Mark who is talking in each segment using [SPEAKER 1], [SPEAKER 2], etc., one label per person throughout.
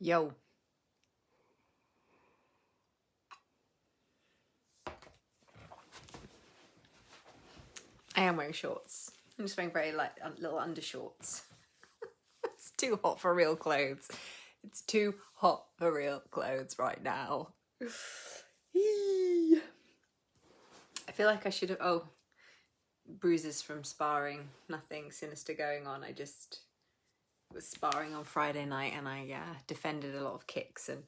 [SPEAKER 1] Yo. I am wearing shorts. I'm just wearing very light little undershorts. It's too hot for real clothes. It's too hot for real clothes right now. I feel like I should have... Oh, bruises from sparring. Nothing sinister going on. I just was sparring on Friday night and I defended a lot of kicks and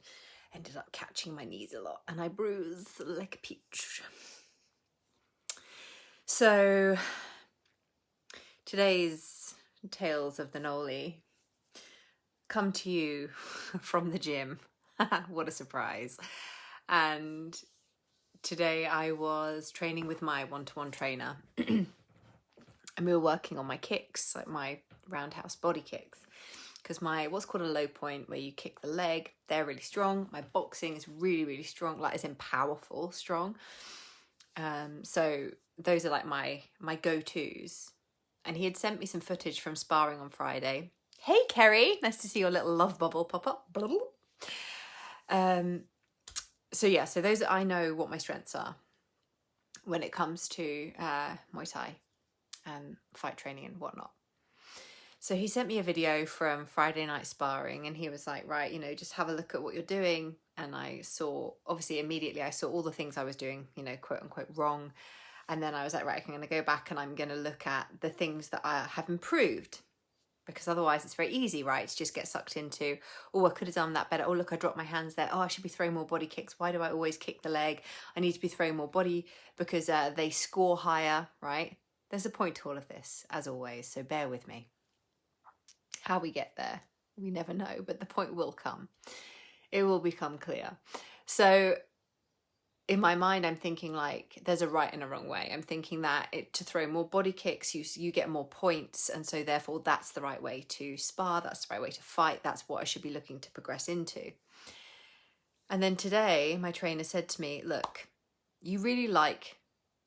[SPEAKER 1] ended up catching my knees a lot. And I bruised like a peach. So... today's Tales of the Noli come to you from the gym. What a surprise. And today I was training with my one-to-one trainer and we were working on my kicks, like my roundhouse body kicks, because my what's called a low point, where you kick the leg, they're really strong. My boxing is really, really strong, like as in powerful strong. So those are like my go-tos. And he had sent me some footage from sparring on Friday. Hey, Kerry, nice to see your little love bubble pop up. So those, I know what my strengths are when it comes to Muay Thai and fight training and whatnot. So he sent me a video from Friday night sparring and he was like, right, just have a look at what you're doing. And I saw, obviously immediately I saw all the things I was doing, quote unquote wrong. And then I was like, right, I'm going to go back and I'm going to look at the things that I have improved, because otherwise it's very easy, right, to just get sucked into, oh, I could have done that better. Oh, look, I dropped my hands there. Oh, I should be throwing more body kicks. Why do I always kick the leg? I need to be throwing more body because they score higher, right? There's a point to all of this, as always, so bear with me. How we get there, we never know, but the point will come. It will become clear. So in my mind, I'm thinking like there's a right and a wrong way. I'm thinking that to throw more body kicks, you get more points. And so therefore that's the right way to spar. That's the right way to fight. That's what I should be looking to progress into. And then today my trainer said to me, look, you really like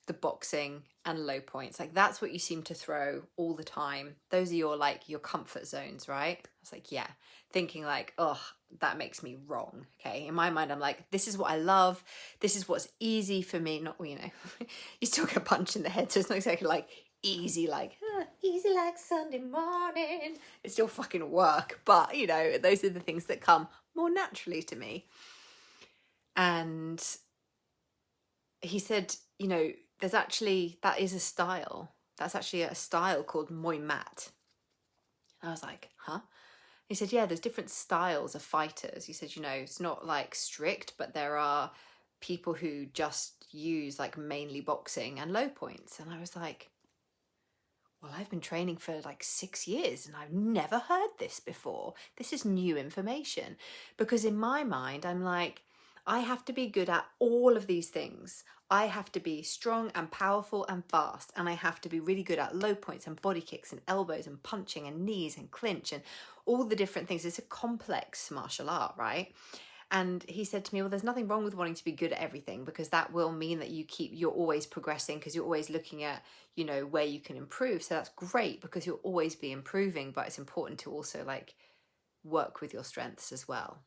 [SPEAKER 1] the boxing and low points. Like that's what you seem to throw all the time. Those are your comfort zones, right? I was like, yeah. Thinking like, oh, that makes me wrong. Okay. In my mind, I'm like, this is what I love. This is what's easy for me. Not, you still get punched in the head. So it's not exactly like easy like Sunday morning. It's still fucking work. But, those are the things that come more naturally to me. And he said, that is a style. That's actually a style called Muay Mat. And I was like, huh? He said, yeah, there's different styles of fighters. He said, it's not like strict, but there are people who just use like mainly boxing and low points. And I was like, well, I've been training for like 6 years and I've never heard this before. This is new information. Because in my mind, I'm like, I have to be good at all of these things. I have to be strong and powerful and fast. And I have to be really good at low points and body kicks and elbows and punching and knees and clinch and all the different things. It's a complex martial art, right? And he said to me, well, there's nothing wrong with wanting to be good at everything, because that will mean that you're always progressing, because you're always looking at, where you can improve. So that's great, because you'll always be improving, but it's important to also like work with your strengths as well.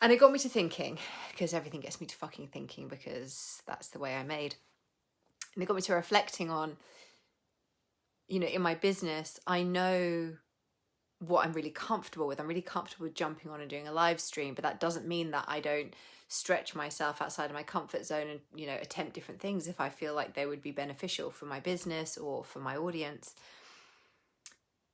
[SPEAKER 1] And it got me to thinking, because everything gets me to fucking thinking, because that's the way I'm made. And it got me to reflecting on, in my business, I know what I'm really comfortable with. I'm really comfortable with jumping on and doing a live stream, but that doesn't mean that I don't stretch myself outside of my comfort zone and, attempt different things if I feel like they would be beneficial for my business or for my audience.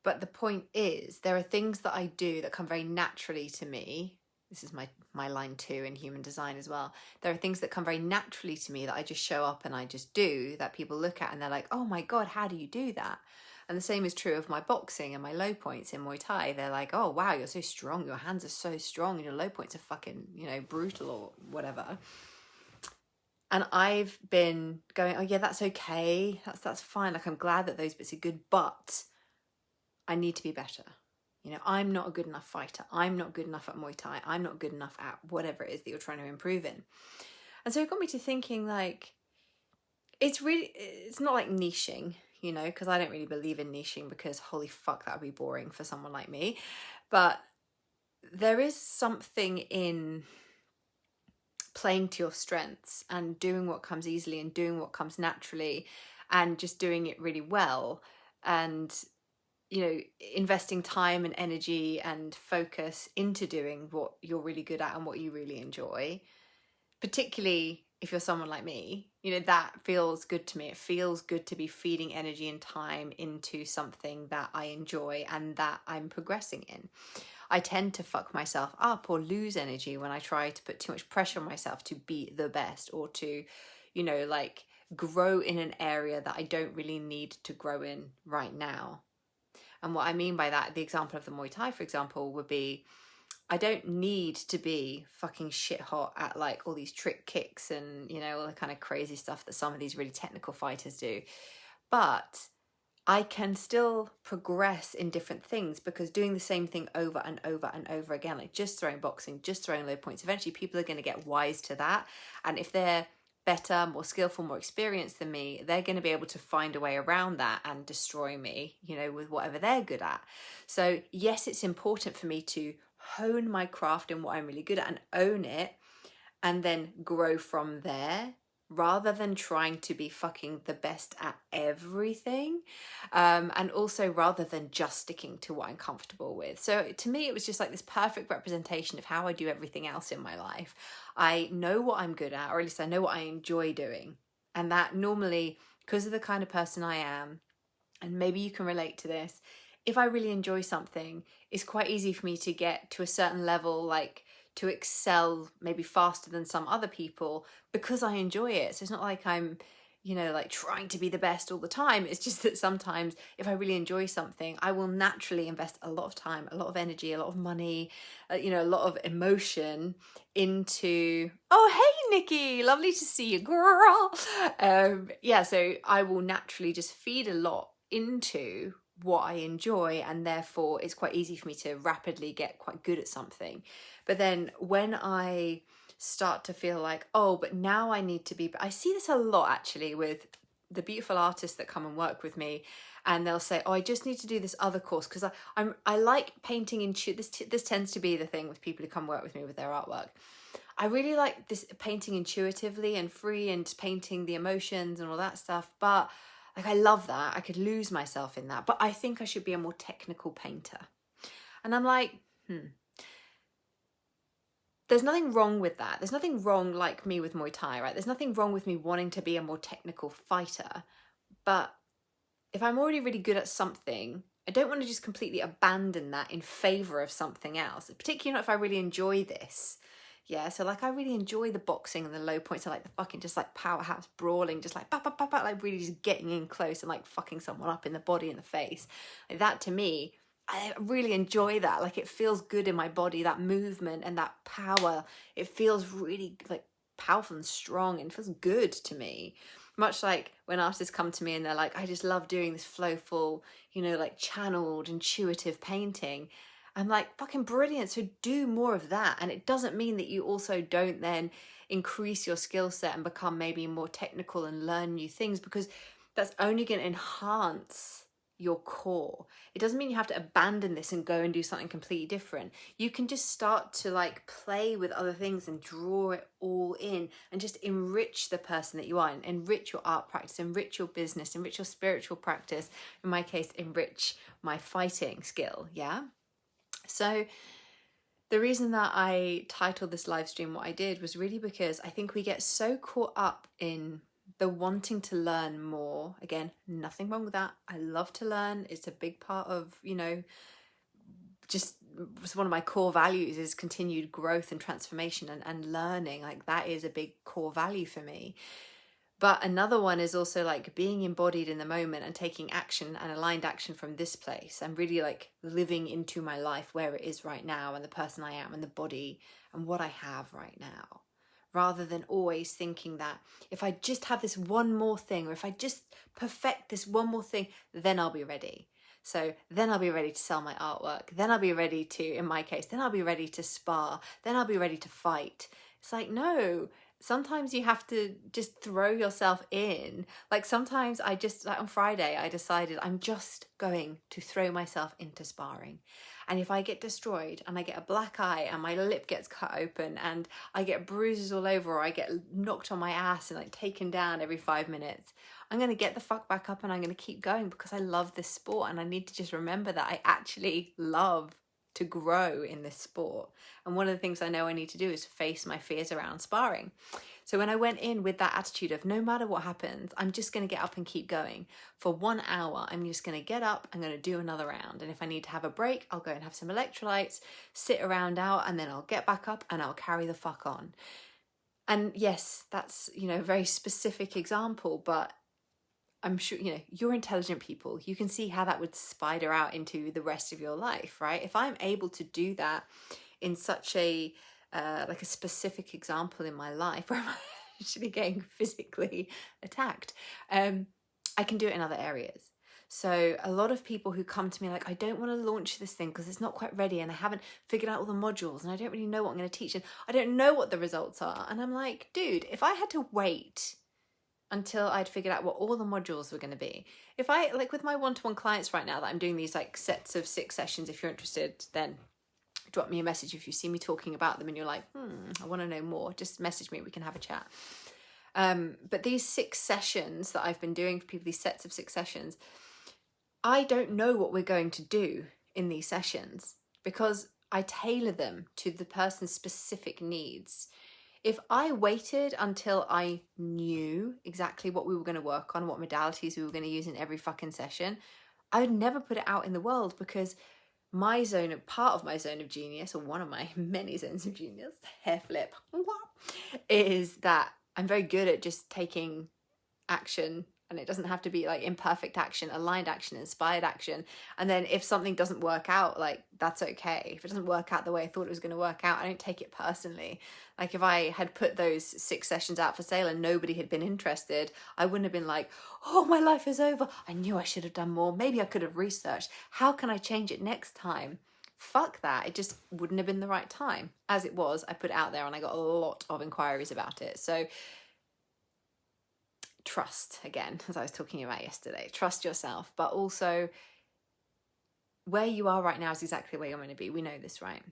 [SPEAKER 1] But the point is, there are things that I do that come very naturally to me. This is my line 2 in human design as well. There are things that come very naturally to me that I just show up and I just do, that people look at and they're like, oh my God, how do you do that? And the same is true of my boxing and my low points in Muay Thai. They're like, oh, wow, you're so strong. Your hands are so strong and your low points are fucking, brutal or whatever. And I've been going, oh yeah, that's okay. That's fine. Like, I'm glad that those bits are good, but I need to be better. I'm not a good enough fighter. I'm not good enough at Muay Thai. I'm not good enough at whatever it is that you're trying to improve in. And so it got me to thinking, like, it's not like niching, because I don't really believe in niching, because holy fuck, that would be boring for someone like me. But there is something in playing to your strengths and doing what comes easily and doing what comes naturally and just doing it really well, and investing time and energy and focus into doing what you're really good at and what you really enjoy. Particularly if you're someone like me, that feels good to me. It feels good to be feeding energy and time into something that I enjoy and that I'm progressing in. I tend to fuck myself up or lose energy when I try to put too much pressure on myself to be the best, or to, grow in an area that I don't really need to grow in right now. And what I mean by that, the example of the Muay Thai, for example, would be, I don't need to be fucking shit hot at like all these trick kicks and, all the kind of crazy stuff that some of these really technical fighters do. But I can still progress in different things, because doing the same thing over and over and over again, like just throwing boxing, just throwing low points, eventually people are going to get wise to that. And if they're better, more skillful, more experienced than me, they're going to be able to find a way around that and destroy me, with whatever they're good at. So yes, it's important for me to hone my craft in what I'm really good at and own it, and then grow from there, rather than trying to be fucking the best at everything. And also rather than just sticking to what I'm comfortable with. So to me, it was just like this perfect representation of how I do everything else in my life. I know what I'm good at, or at least I know what I enjoy doing. And that normally, because of the kind of person I am, and maybe you can relate to this, if I really enjoy something, it's quite easy for me to get to a certain level, like to excel maybe faster than some other people, because I enjoy it. So it's not like I'm, like trying to be the best all the time. It's just that sometimes if I really enjoy something, I will naturally invest a lot of time, a lot of energy, a lot of money, a lot of emotion into, oh, hey, Nikki, lovely to see you, girl. So I will naturally just feed a lot into what I enjoy, and therefore it's quite easy for me to rapidly get quite good at something. But then when I start to feel like, oh, but now I need to be, I see this a lot actually with the beautiful artists that come and work with me, and they'll say, oh, I just need to do this other course because I like painting this tends to be the thing with people who come work with me with their artwork. I really like this painting intuitively and free and painting the emotions and all that stuff, but like, I love that. I could lose myself in that, but I think I should be a more technical painter. And I'm like, there's nothing wrong with that. There's nothing wrong, like me with Muay Thai, right? There's nothing wrong with me wanting to be a more technical fighter. But if I'm already really good at something, I don't want to just completely abandon that in favor of something else, particularly not if I really enjoy this. Yeah, so like I really enjoy the boxing and the low points. I like the fucking just like powerhouse brawling, just like like really just getting in close and like fucking someone up in the body and the face. Like that, to me, I really enjoy that. Like it feels good in my body, that movement and that power. It feels really like powerful and strong and feels good to me. Much like when artists come to me and they're like, I just love doing this flowful, like channeled, intuitive painting. I'm like, fucking brilliant. So do more of that. And it doesn't mean that you also don't then increase your skill set and become maybe more technical and learn new things, because that's only going to enhance your core. It doesn't mean you have to abandon this and go and do something completely different. You can just start to like play with other things and draw it all in and just enrich the person that you are, and enrich your art practice, enrich your business, enrich your spiritual practice. In my case, enrich my fighting skill. Yeah. So the reason that I titled this live stream what I did was really because I think we get so caught up in the wanting to learn more. Again, nothing wrong with that. I love to learn. It's a big part of, just one of my core values is continued growth and transformation and learning. Like that is a big core value for me. But another one is also like being embodied in the moment and taking action and aligned action from this place, and really like living into my life where it is right now and the person I am and the body and what I have right now, rather than always thinking that if I just have this one more thing, or if I just perfect this one more thing, then I'll be ready. So then I'll be ready to sell my artwork. Then I'll be ready to, in my case, then I'll be ready to spar. Then I'll be ready to fight. It's like, no, sometimes you have to just throw yourself in. Like sometimes like on Friday, I decided I'm just going to throw myself into sparring. And if I get destroyed and I get a black eye and my lip gets cut open and I get bruises all over, or I get knocked on my ass and like taken down every 5 minutes, I'm going to get the fuck back up and I'm going to keep going because I love this sport. And I need to just remember that I actually love to grow in this sport. And one of the things I know I need to do is face my fears around sparring. So when I went in with that attitude of no matter what happens, I'm just going to get up and keep going. For 1 hour, I'm just going to get up, I'm going to do another round. And if I need to have a break, I'll go and have some electrolytes, sit around out, and then I'll get back up and I'll carry the fuck on. And yes, that's, a very specific example, but I'm sure, you're intelligent people. You can see how that would spider out into the rest of your life, right? If I'm able to do that in such a like a specific example in my life where I'm actually getting physically attacked, I can do it in other areas. So a lot of people who come to me like, I don't want to launch this thing because it's not quite ready and I haven't figured out all the modules and I don't really know what I'm going to teach and I don't know what the results are. And I'm like, dude, if I had to wait until I'd figured out what all the modules were going to be. If I, like with my one-to-one clients right now that I'm doing these like sets of 6 sessions, if you're interested, then drop me a message. If you see me talking about them and you're like, I want to know more, just message me, we can have a chat. But these 6 sessions that I've been doing for people, these sets of 6 sessions, I don't know what we're going to do in these sessions because I tailor them to the person's specific needs. If I waited until I knew exactly what we were going to work on, what modalities we were going to use in every fucking session, I would never put it out in the world because part of my zone of genius, or one of my many zones of genius, hair flip, is that I'm very good at just taking action. And it doesn't have to be like imperfect action, aligned action, inspired action. And then if something doesn't work out, like that's okay. If it doesn't work out the way I thought it was going to work out, I don't take it personally. Like if I had put those 6 sessions out for sale and nobody had been interested, I wouldn't have been like, oh, my life is over. I knew I should have done more. Maybe I could have researched. How can I change it next time? Fuck that. It just wouldn't have been the right time. As it was, I put it out there and I got a lot of inquiries about it. So trust, again, as I was talking about yesterday, trust yourself, but also where you are right now is exactly where you're going to be. We know this, right?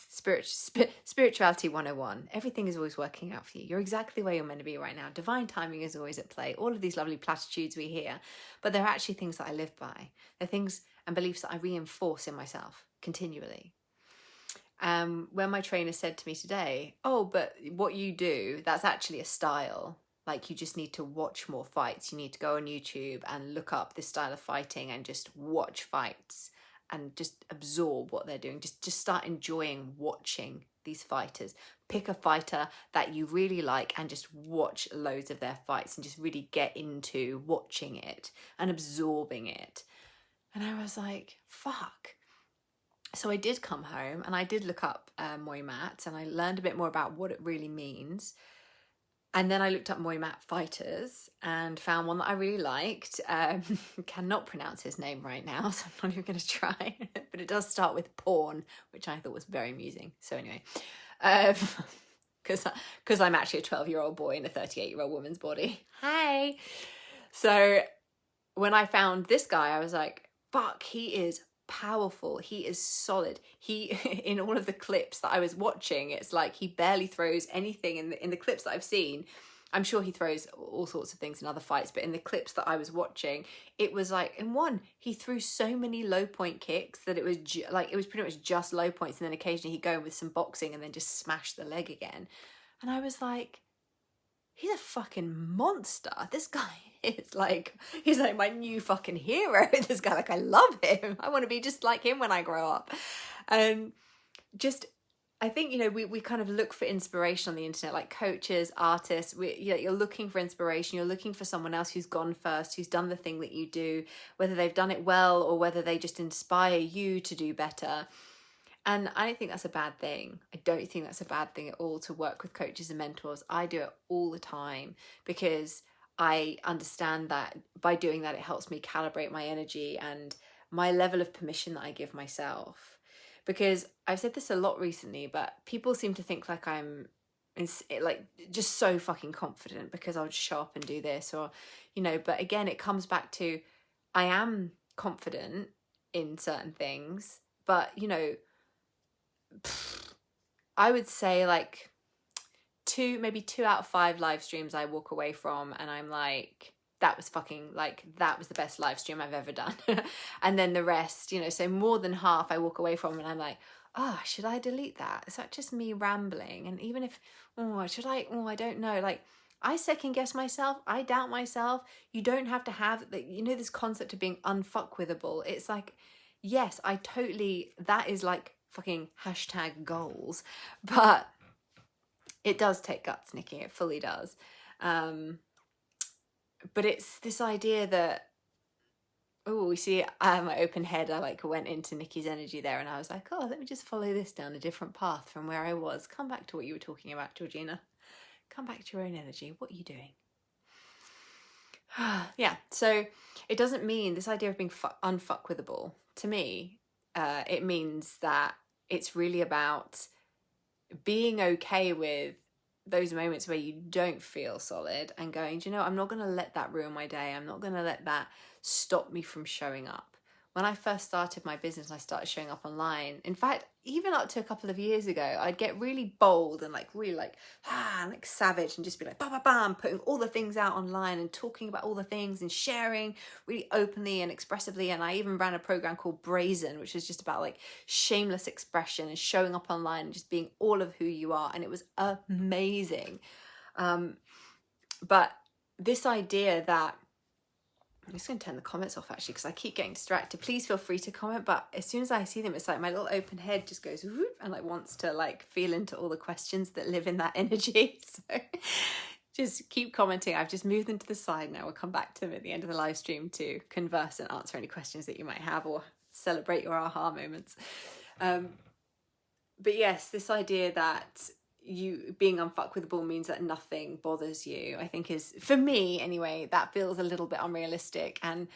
[SPEAKER 1] Spirituality 101. Everything is always working out for you. You're exactly where you're meant to be right now. Divine timing is always at play. All of these lovely platitudes we hear, but they're actually things that I live by. They're things and beliefs that I reinforce in myself continually. When my trainer said to me today, oh, but what you do, that's actually a style. Like you just need to watch more fights. You need to go on YouTube and look up this style of fighting and just watch fights and just absorb what they're doing. Just start enjoying watching these fighters. Pick a fighter that you really like and just watch loads of their fights and just really get into watching it and absorbing it. And I was like, fuck. So I did come home and I did look up Muay Mat and I learned a bit more about what it really means. And then I looked up Muay Mat fighters and found one that I really liked. Cannot pronounce his name right now, so I'm not even going to try. But it does start with porn, which I thought was very amusing. So anyway, because I'm actually a 12-year-old boy in a 38-year-old woman's body. Hi. So when I found this guy, I was like, fuck, he is powerful. He is solid. He, in all of the clips that I was watching, it's like he barely throws anything in the clips that I've seen. I'm sure he throws all sorts of things in other fights, but in the clips that I was watching, it was like in one, he threw so many low point kicks that it was like, it was pretty much just low points. And then occasionally he'd go in with some boxing and then just smash the leg again. And I was like, he's a fucking monster. This guy is like, he's like my new fucking hero. This guy, like, I love him. I want to be just like him when I grow up. I think, we kind of look for inspiration on the internet, like coaches, artists. You're looking for inspiration. You're looking for someone else who's gone first, who's done the thing that you do, whether they've done it well or whether they just inspire you to do better. And I don't think that's a bad thing. I don't think that's a bad thing at all to work with coaches and mentors. I do it all the time because I understand that by doing that, it helps me calibrate my energy and my level of permission that I give myself. Because I've said this a lot recently, but people seem to think like I'm like just so fucking confident because I'll just show up and do this, or, you know, but again, it comes back to, I am confident in certain things, but, you know, I would say like maybe 2 out of 5 live streams I walk away from and I'm like, that was the best live stream I've ever done. And then the rest, you know, so more than half I walk away from and I'm like, oh, should I delete that? Is that just me rambling? And even if, I don't know. Like, I second guess myself. I doubt myself. You don't have to have, you know, this concept of being unfuckwithable. It's like, yes, that is like fucking hashtag goals. But it does take guts, Nikki. It fully does. But it's this idea that, oh, you see, I have my open head. I like went into Nikki's energy there and I was like, oh, let me just follow this down a different path from where I was. Come back to what you were talking about, Georgina. Come back to your own energy. What are you doing? Yeah, so it doesn't mean this idea of being unfuckwithable. To me, it means that it's really about being okay with those moments where you don't feel solid and going, do you know, I'm not going to let that ruin my day. I'm not going to let that stop me from showing up. When I first started my business and I started showing up online, in fact, even up to a couple of years ago, I'd get really bold and like really like savage and just be like, bam, bam, bam, putting all the things out online and talking about all the things and sharing really openly and expressively. And I even ran a program called Brazen, which was just about like shameless expression and showing up online and just being all of who you are. And it was amazing. But this idea that, I'm just going to turn the comments off actually because I keep getting distracted. Please feel free to comment, but as soon as I see them, it's like my little open head just goes whoop and like wants to like feel into all the questions that live in that energy. So just keep commenting. I've just moved them to the side now. We'll come back to them at the end of the live stream to converse and answer any questions that you might have or celebrate your aha moments. But yes, this idea that you being unfuckwithable means that nothing bothers you, I think is, for me anyway, that feels a little bit unrealistic. And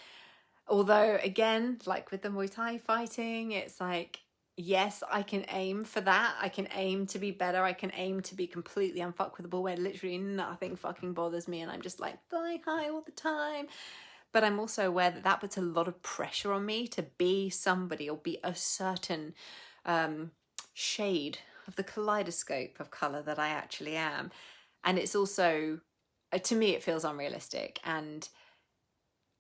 [SPEAKER 1] although again, like with the Muay Thai fighting, it's like, yes, I can aim for that. I can aim to be better. I can aim to be completely unfuckwithable where literally nothing fucking bothers me and I'm just like flying high all the time. But I'm also aware that that puts a lot of pressure on me to be somebody or be a certain shade of the kaleidoscope of colour that I actually am. And it's also, to me, it feels unrealistic. And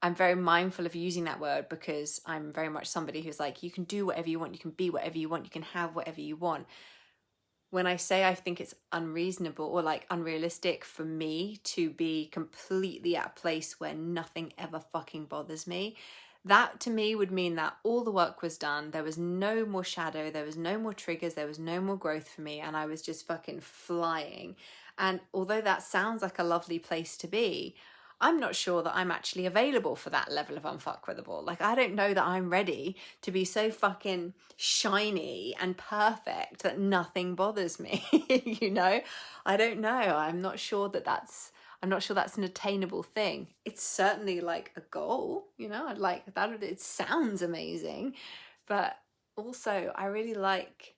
[SPEAKER 1] I'm very mindful of using that word because I'm very much somebody who's like, you can do whatever you want, you can be whatever you want, you can have whatever you want. When I say I think it's unreasonable or like unrealistic for me to be completely at a place where nothing ever fucking bothers me, that to me would mean that all the work was done. There was no more shadow. There was no more triggers. There was no more growth for me. And I was just fucking flying. And although that sounds like a lovely place to be, I'm not sure that I'm actually available for that level of unfuckwithable. Like, I don't know that I'm ready to be so fucking shiny and perfect that nothing bothers me. You know, I don't know. I'm not sure that's an attainable thing. It's certainly like a goal, you know, I'd like that. It sounds amazing, but also I really like,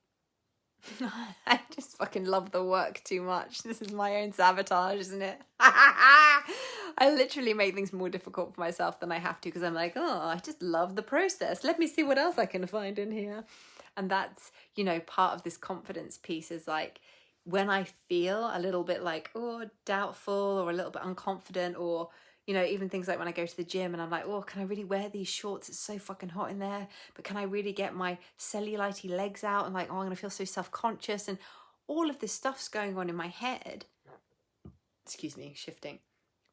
[SPEAKER 1] I just fucking love the work too much. This is my own sabotage, isn't it? I literally make things more difficult for myself than I have to because I'm like, oh, I just love the process. Let me see what else I can find in here. And that's, you know, part of this confidence piece is like, when I feel a little bit like, oh, doubtful or a little bit unconfident, or, you know, even things like when I go to the gym and I'm like, oh, can I really wear these shorts? It's so fucking hot in there. But can I really get my cellulite legs out? And like, oh, I'm going to feel so self-conscious. And all of this stuff's going on in my head. Excuse me, shifting.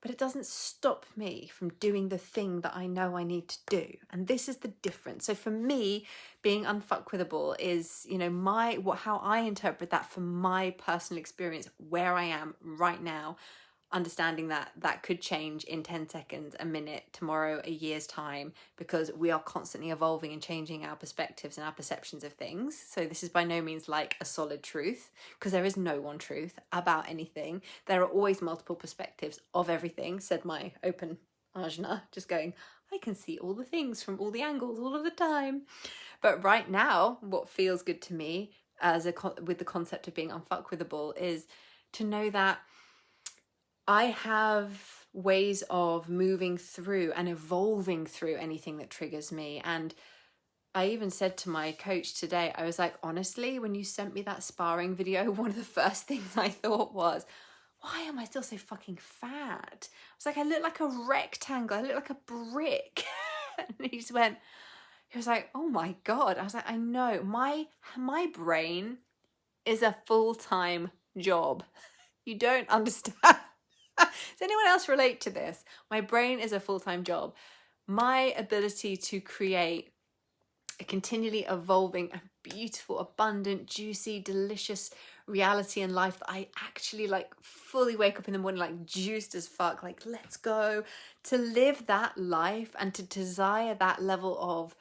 [SPEAKER 1] But it doesn't stop me from doing the thing that I know I need to do. And this is the difference. So for me, being unfuckwithable is, you know, how I interpret that from my personal experience, where I am right now, understanding that that could change in 10 seconds, a minute, tomorrow, a year's time, because we are constantly evolving and changing our perspectives and our perceptions of things. So this is by no means like a solid truth, because there is no one truth about anything. There are always multiple perspectives of everything, said my open ajna, just going, I can see all the things from all the angles all of the time. But right now, what feels good to me with the concept of being unfuckwithable is to know that I have ways of moving through and evolving through anything that triggers me. And I even said to my coach today, I was like, honestly, when you sent me that sparring video, one of the first things I thought was, why am I still so fucking fat? I was like, I look like a rectangle. I look like a brick. And he was like, oh my God. I was like, I know. My brain is a full-time job. You don't understand. Does anyone else relate to this? My brain is a full-time job. My ability to create a continually evolving and beautiful, abundant, juicy, delicious reality and life that I actually like fully wake up in the morning like juiced as fuck, like let's go, to live that life and to desire that level of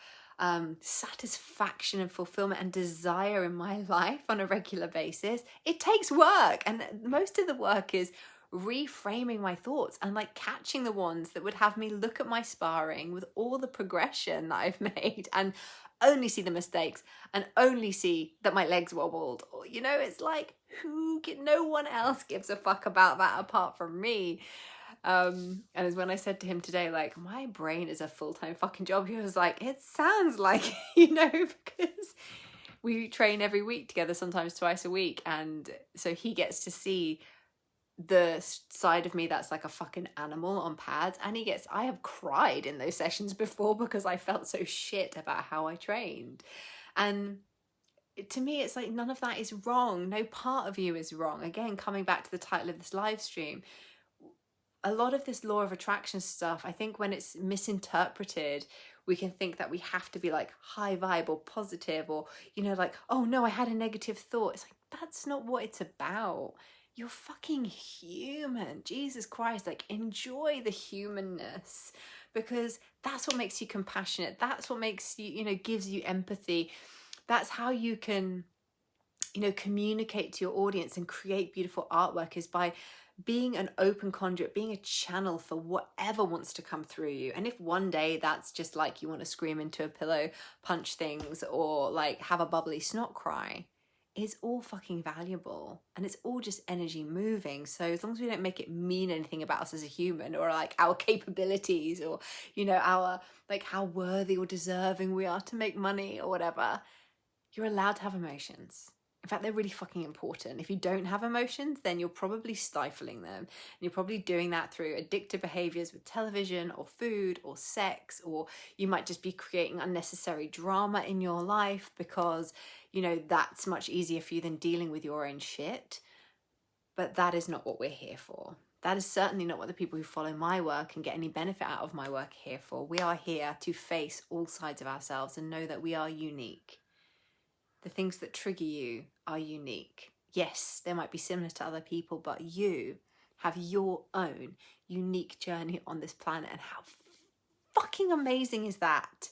[SPEAKER 1] satisfaction and fulfillment and desire in my life on a regular basis. It takes work, and most of the work is reframing my thoughts and like catching the ones that would have me look at my sparring with all the progression that I've made and only see the mistakes and only see that my legs wobbled. You know, it's like, no one else gives a fuck about that apart from me. And as when I said to him today, like, my brain is a full-time fucking job, he was like, it sounds like, you know, because we train every week together, sometimes twice a week. And so he gets to see the side of me that's like a fucking animal on pads, and I have cried in those sessions before because I felt so shit about how I trained. And to me, it's like, none of that is wrong. No part of you is wrong. Again, coming back to the title of this live stream, a lot of this law of attraction stuff, I think when it's misinterpreted, we can think that we have to be like high vibe or positive, or, you know, like, oh no, I had a negative thought. It's like, that's not what it's about. You're fucking human. Jesus Christ, like, enjoy the humanness, because that's what makes you compassionate. That's what makes you, you know, gives you empathy. That's how you can, you know, communicate to your audience and create beautiful artwork, is by being an open conduit, being a channel for whatever wants to come through you. And if one day that's just like you want to scream into a pillow, punch things, or like have a bubbly snot cry, it's all fucking valuable, and it's all just energy moving. So as long as we don't make it mean anything about us as a human, or like our capabilities, or, you know, our like how worthy or deserving we are to make money or whatever, you're allowed to have emotions. In fact, they're really fucking important. If you don't have emotions, then you're probably stifling them. And you're probably doing that through addictive behaviors with television or food or sex, or you might just be creating unnecessary drama in your life because, you know, that's much easier for you than dealing with your own shit. But that is not what we're here for. That is certainly not what the people who follow my work and get any benefit out of my work are here for. We are here to face all sides of ourselves and know that we are unique. The things that trigger you are unique. Yes, they might be similar to other people, but you have your own unique journey on this planet. And how fucking amazing is that?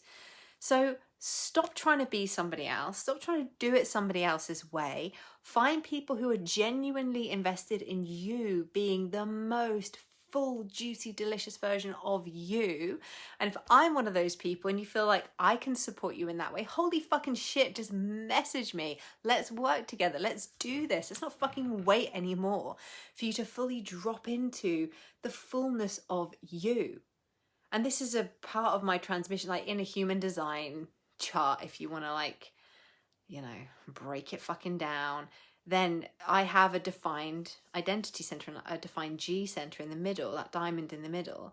[SPEAKER 1] So stop trying to be somebody else. Stop trying to do it somebody else's way. Find people who are genuinely invested in you being the most full, juicy, delicious version of you. And if I'm one of those people and you feel like I can support you in that way, holy fucking shit, just message me. Let's work together. Let's do this. Let's not fucking wait anymore for you to fully drop into the fullness of you. And this is a part of my transmission, like in a human design chart, if you want to, like, you know, break it fucking down. Then I have a defined identity center and a defined G center in the middle, that diamond in the middle.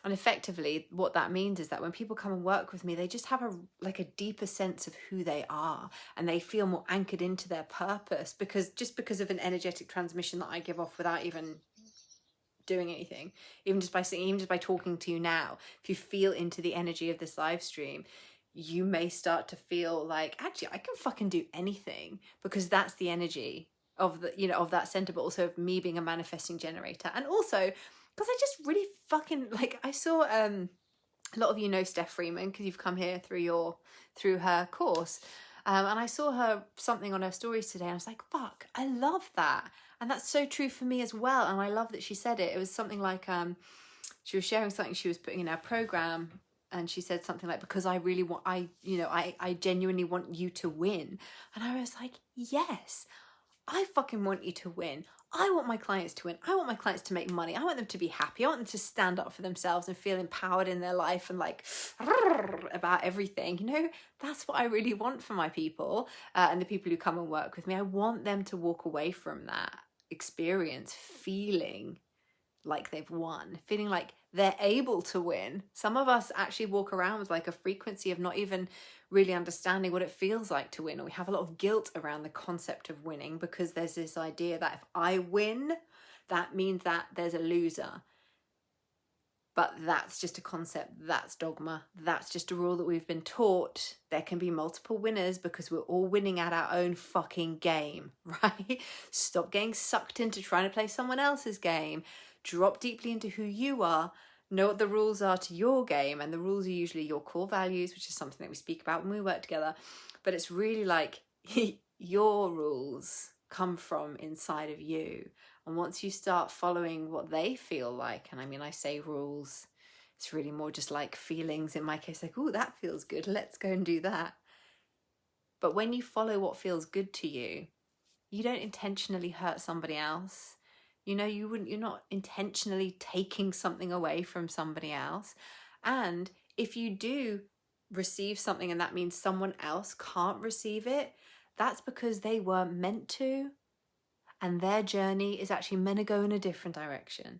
[SPEAKER 1] And effectively what that means is that when people come and work with me, they just have a deeper sense of who they are, and they feel more anchored into their purpose, because of an energetic transmission that I give off without even doing anything, even just by talking to you now. If you feel into the energy of this live stream, you may start to feel like, actually, I can fucking do anything, because that's the energy of the, you know, of that center, but also of me being a manifesting generator. And also because I just really fucking, like, I saw a lot of you know Steph Freeman because you've come here through her course, and I saw her something on her stories today, and I was like, fuck, I love that. And that's so true for me as well. And I love that she said it. It was something like she was sharing something she was putting in her program, and she said something like, because I really want, I genuinely want you to win. And I was like, yes, I fucking want you to win. I want my clients to win. I want my clients to make money. I want them to be happy. I want them to stand up for themselves and feel empowered in their life and like about everything. You know, that's what I really want for my people and the people who come and work with me. I want them to walk away from that experience feeling like they've won, feeling like they're able to win. Some of us actually walk around with like a frequency of not even really understanding what it feels like to win, or we have a lot of guilt around the concept of winning because there's this idea that if I win, that means that there's a loser. But that's just a concept, that's dogma, that's just a rule that we've been taught. There can be multiple winners because we're all winning at our own fucking game, right? Stop getting sucked into trying to play someone else's game. Drop deeply into who you are. Know what the rules are to your game, and the rules are usually your core values, which is something that we speak about when we work together. But it's really like your rules come from inside of you. And once you start following what they feel like, and I mean, I say rules, it's really more just like feelings in my case, like, oh, that feels good, let's go and do that. But when you follow what feels good to you, you don't intentionally hurt somebody else. You know, you're not intentionally taking something away from somebody else. And if you do receive something and that means someone else can't receive it, that's because they weren't meant to. And their journey is actually meant to go in a different direction.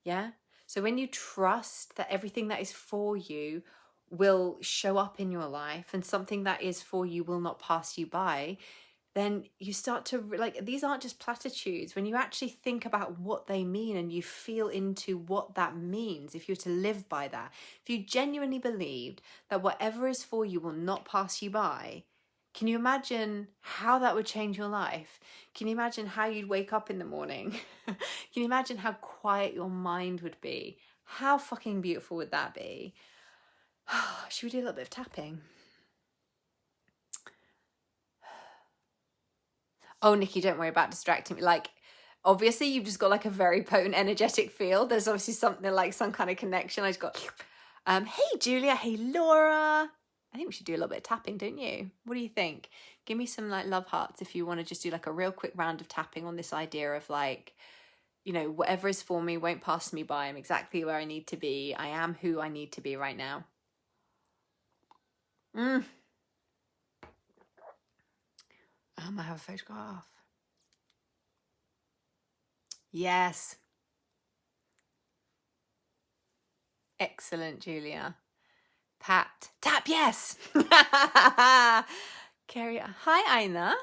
[SPEAKER 1] Yeah? So when you trust that everything that is for you will show up in your life and something that is for you will not pass you by, then you start to, like, these aren't just platitudes. When you actually think about what they mean and you feel into what that means, if you were to live by that, if you genuinely believed that whatever is for you will not pass you by, can you imagine how that would change your life? Can you imagine how you'd wake up in the morning? Can you imagine how quiet your mind would be? How fucking beautiful would that be? Should we do a little bit of tapping? Oh, Nikki, don't worry about distracting me. Like, obviously, you've just got like a very potent energetic field. There's obviously something like some kind of connection. I just got, hey, Julia. Hey, Laura. I think we should do a little bit of tapping, don't you? What do you think? Give me some like love hearts if you want to just do like a real quick round of tapping on this idea of like, you know, whatever is for me won't pass me by. I'm exactly where I need to be. I am who I need to be right now. I have a photograph. Yes. Excellent, Julia. Pat. Tap, yes. Carrie. Hi, Aina.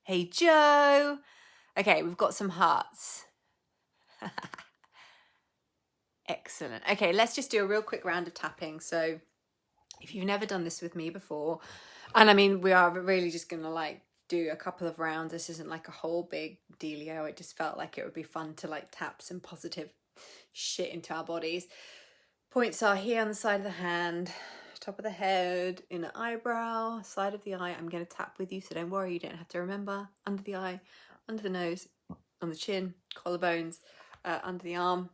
[SPEAKER 1] Hey, Joe. Okay, we've got some hearts. Excellent. Okay, let's just do a real quick round of tapping. So if you've never done this with me before, and I mean, we are really just going to like do a couple of rounds. This isn't like a whole big dealio. It just felt like it would be fun to like tap some positive shit into our bodies. Points are here on the side of the hand, top of the head, inner eyebrow, side of the eye. I'm going to tap with you, so don't worry, you don't have to remember. Under the eye, under the nose, on the chin, collarbones, under the arm,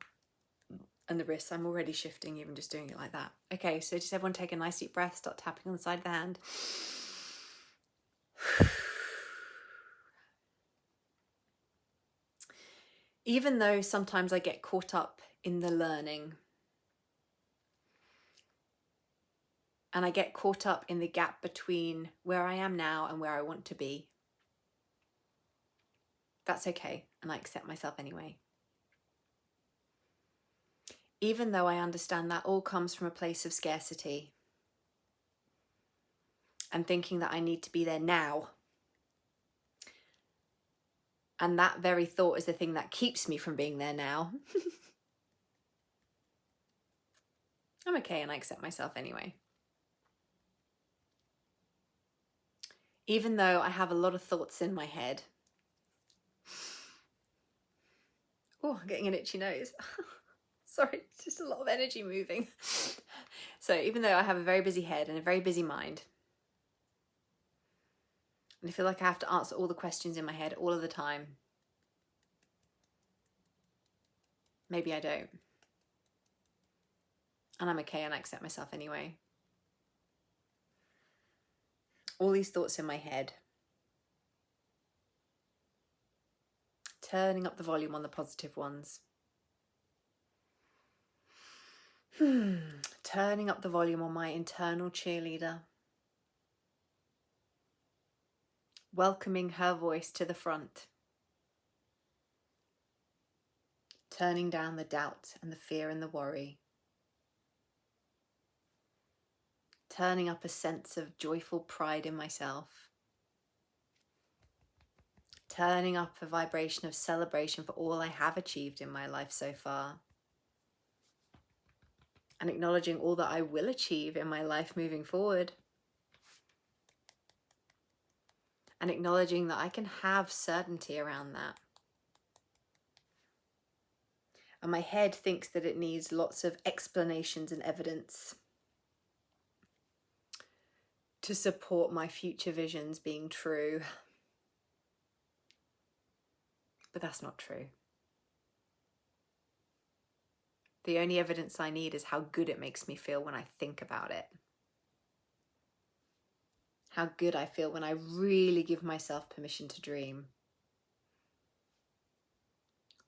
[SPEAKER 1] and the wrists. I'm already shifting, even just doing it like that. Okay, so just everyone take a nice deep breath, start tapping on the side of the hand. Even though sometimes I get caught up in the learning, and I get caught up in the gap between where I am now and where I want to be, that's okay, and I accept myself anyway. Even though I understand that all comes from a place of scarcity and thinking that I need to be there now. And that very thought is the thing that keeps me from being there now. I'm okay, and I accept myself anyway. Even though I have a lot of thoughts in my head. Oh, I'm getting an itchy nose. Sorry, it's just a lot of energy moving. So even though I have a very busy head and a very busy mind, and I feel like I have to answer all the questions in my head all of the time, maybe I don't. And I'm okay, and I accept myself anyway. All these thoughts in my head Turning up the volume on the positive ones. Turning up the volume on my internal cheerleader. Welcoming her voice to the front. Turning down the doubt and the fear and the worry. Turning up a sense of joyful pride in myself. Turning up a vibration of celebration for all I have achieved in my life so far. And acknowledging all that I will achieve in my life moving forward. And acknowledging that I can have certainty around that. And my head thinks that it needs lots of explanations and evidence to support my future visions being true. But that's not true. The only evidence I need is how good it makes me feel when I think about it. How good I feel when I really give myself permission to dream.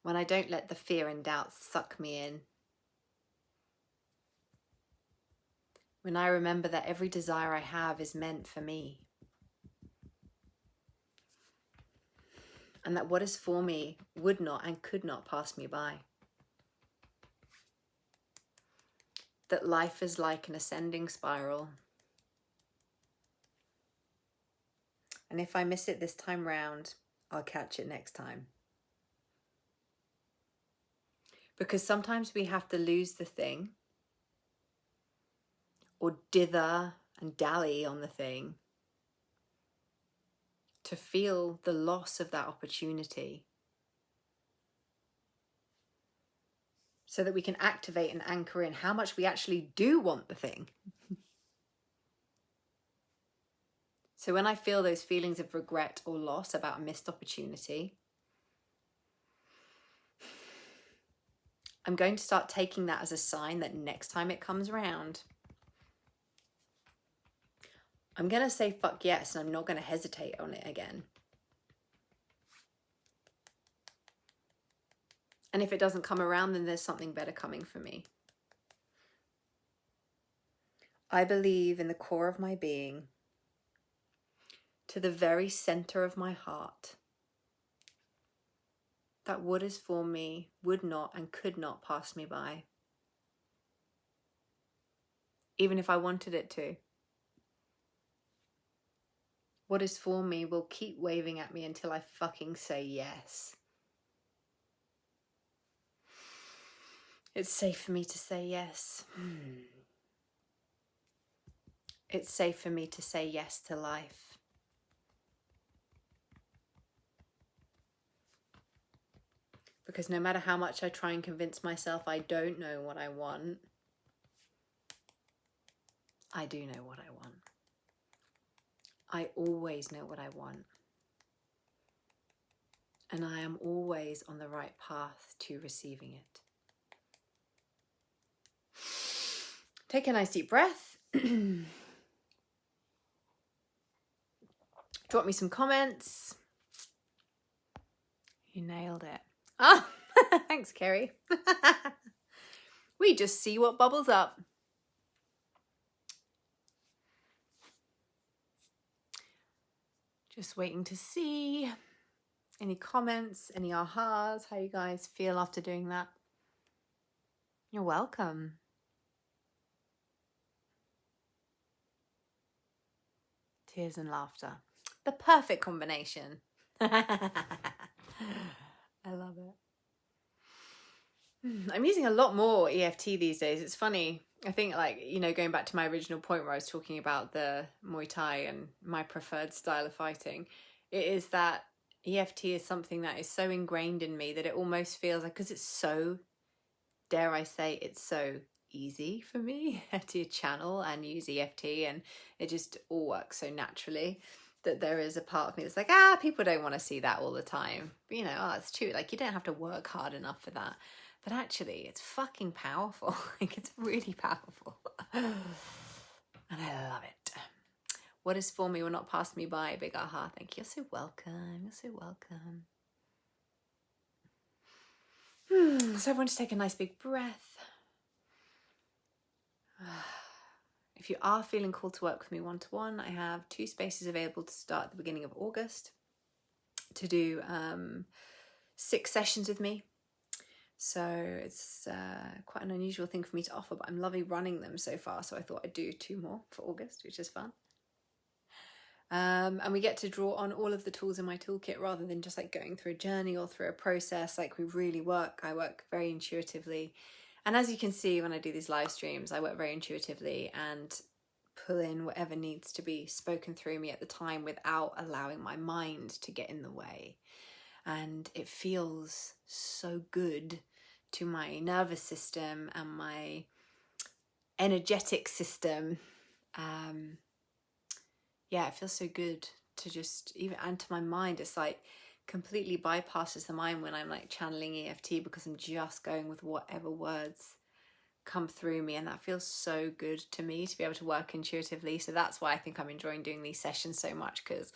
[SPEAKER 1] When I don't let the fear and doubt suck me in. When I remember that every desire I have is meant for me. And that what is for me would not and could not pass me by. That life is like an ascending spiral. And if I miss it this time round, I'll catch it next time. Because sometimes we have to lose the thing or dither and dally on the thing to feel the loss of that opportunity so that we can activate and anchor in how much we actually do want the thing. So when I feel those feelings of regret or loss about a missed opportunity, I'm going to start taking that as a sign that next time it comes around, I'm going to say fuck yes, and I'm not going to hesitate on it again. And if it doesn't come around, then there's something better coming for me. I believe in the core of my being, to the very center of my heart, that what is for me would not and could not pass me by. Even if I wanted it to. What is for me will keep waving at me until I fucking say yes. It's safe for me to say yes. It's safe for me to say yes to life. Because no matter how much I try and convince myself I don't know what I want, I do know what I want. I always know what I want. And I am always on the right path to receiving it. Take a nice deep breath. Drop me some comments. You nailed it. Oh, thanks, Kerry. We just see what bubbles up. Just waiting to see any comments, any ahas, how you guys feel after doing that. You're welcome. Tears and laughter. The perfect combination. I love it. I'm using a lot more EFT these days. It's funny. I think, like, you know, going back to my original point where I was talking about the Muay Thai and my preferred style of fighting, it is that EFT is something that is so ingrained in me that it almost feels like, because it's so, dare I say, it's so easy for me to channel and use EFT, and it just all works so naturally, that there is a part of me that's like, people don't want to see that all the time. But, you know, it's true. Like, you don't have to work hard enough for that. But actually, it's fucking powerful. Like, it's really powerful. And I love it. What is for me will not pass me by. Big aha. Thank you. You're so welcome. You're so welcome. So everyone just take a nice big breath. If you are feeling called to work with me one-to-one, I have 2 spaces available to start at the beginning of August to do 6 sessions with me. So it's quite an unusual thing for me to offer, but I'm loving running them so far. So I thought I'd do 2 more for August, which is fun. And we get to draw on all of the tools in my toolkit rather than just like going through a journey or through a process. Like I work very intuitively. And as you can see, when I do these live streams, I work very intuitively and pull in whatever needs to be spoken through me at the time without allowing my mind to get in the way. And it feels so good to my nervous system and my energetic system. Yeah, it feels so good to just even, and to my mind, it's like completely bypasses the mind when I'm like channeling EFT, because I'm just going with whatever words come through me, and that feels so good to me to be able to work intuitively. So that's why I think I'm enjoying doing these sessions so much, because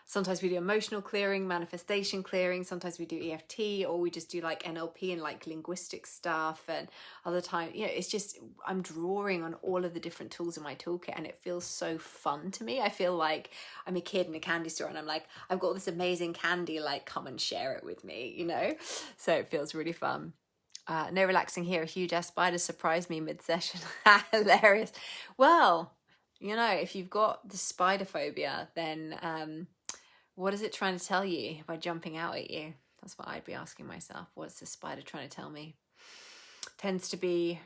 [SPEAKER 1] sometimes we do emotional clearing, manifestation clearing, sometimes we do EFT, or we just do like NLP and like linguistic stuff, and other time, you know, it's just, I'm drawing on all of the different tools in my toolkit, and it feels so fun to me. I feel like I'm a kid in a candy store and I'm like, I've got this amazing candy, like come and share it with me, you know? So it feels really fun. No relaxing here, a huge ass spider surprised me mid-session. Hilarious. Well, you know, if you've got the spider phobia, then what is it trying to tell you by jumping out at you? That's what I'd be asking myself. What's the spider trying to tell me? Tends to be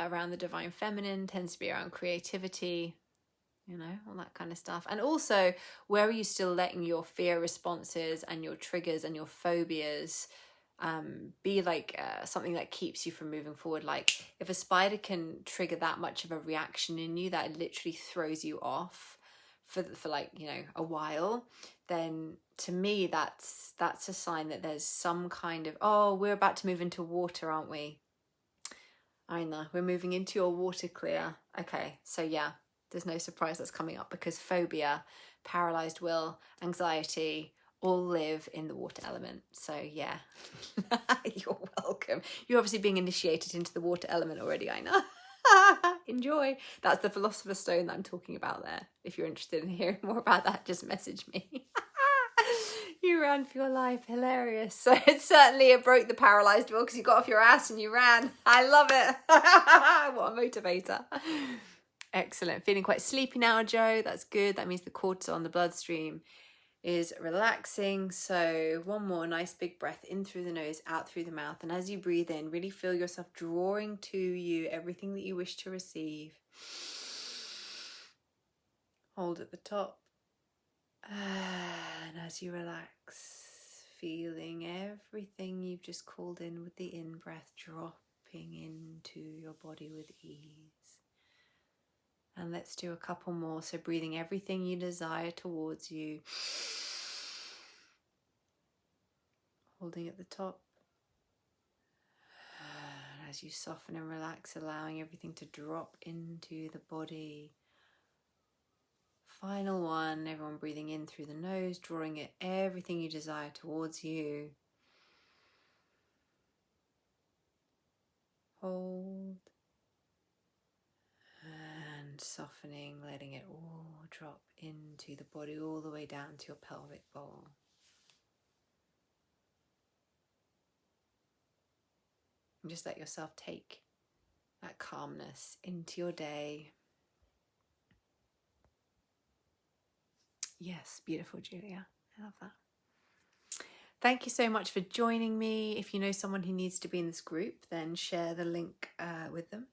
[SPEAKER 1] around the divine feminine, tends to be around creativity, you know, all that kind of stuff. And also, where are you still letting your fear responses and your triggers and your phobias be like something that keeps you from moving forward? Like if a spider can trigger that much of a reaction in you that it literally throws you off for like, you know, a while, then to me that's a sign that there's some kind of, oh, we're about to move into water, aren't we? I know, we're moving into your water clear. Okay, so yeah, there's no surprise that's coming up, because phobia, paralyzed will, anxiety all live in the water element. So yeah, you're welcome. You're obviously being initiated into the water element already, I know. Enjoy. That's the Philosopher's Stone that I'm talking about there. If you're interested in hearing more about that, just message me. You ran for your life. Hilarious. So it broke the paralyzed will, because you got off your ass and you ran. I love it. What a motivator. Excellent. Feeling quite sleepy now, Joe. That's good. That means the cortisol in the bloodstream is relaxing. So one more nice big breath in through the nose, out through the mouth. And as you breathe in, really feel yourself drawing to you everything that you wish to receive. Hold at the top. And as you relax, feeling everything you've just called in with the in-breath dropping into your body with ease. And let's do a couple more. So breathing everything you desire towards you. Holding at the top. And as you soften and relax, allowing everything to drop into the body. Final one, everyone breathing in through the nose, drawing it everything you desire towards you. Hold. And softening, letting it all drop into the body, all the way down to your pelvic bowl. And just let yourself take that calmness into your day. Yes, beautiful, Julia. I love that. Thank you so much for joining me. If you know someone who needs to be in this group, then share the link with them.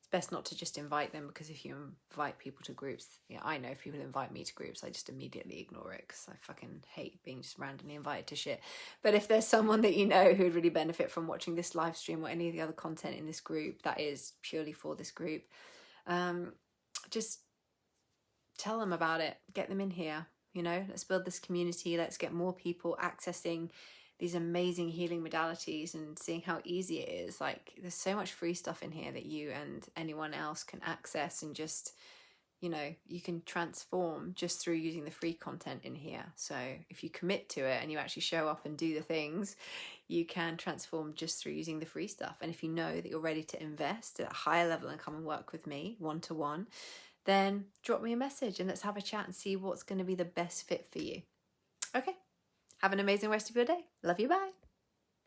[SPEAKER 1] It's best not to just invite them, because if you invite people to groups, yeah, I know if people invite me to groups, I just immediately ignore it, because I fucking hate being just randomly invited to shit. But if there's someone that you know who would really benefit from watching this live stream or any of the other content in this group that is purely for this group, just tell them about it, get them in here, you know, let's build this community, let's get more people accessing these amazing healing modalities and seeing how easy it is. Like, there's so much free stuff in here that you and anyone else can access and just you know, you can transform just through using the free content in here. So if you commit to it and you actually show up and do the things, you can transform just through using the free stuff. And if you know that you're ready to invest at a higher level and come and work with me one-to-one, then drop me a message and let's have a chat and see what's going to be the best fit for you. Okay. Have an amazing rest of your day. Love you. Bye.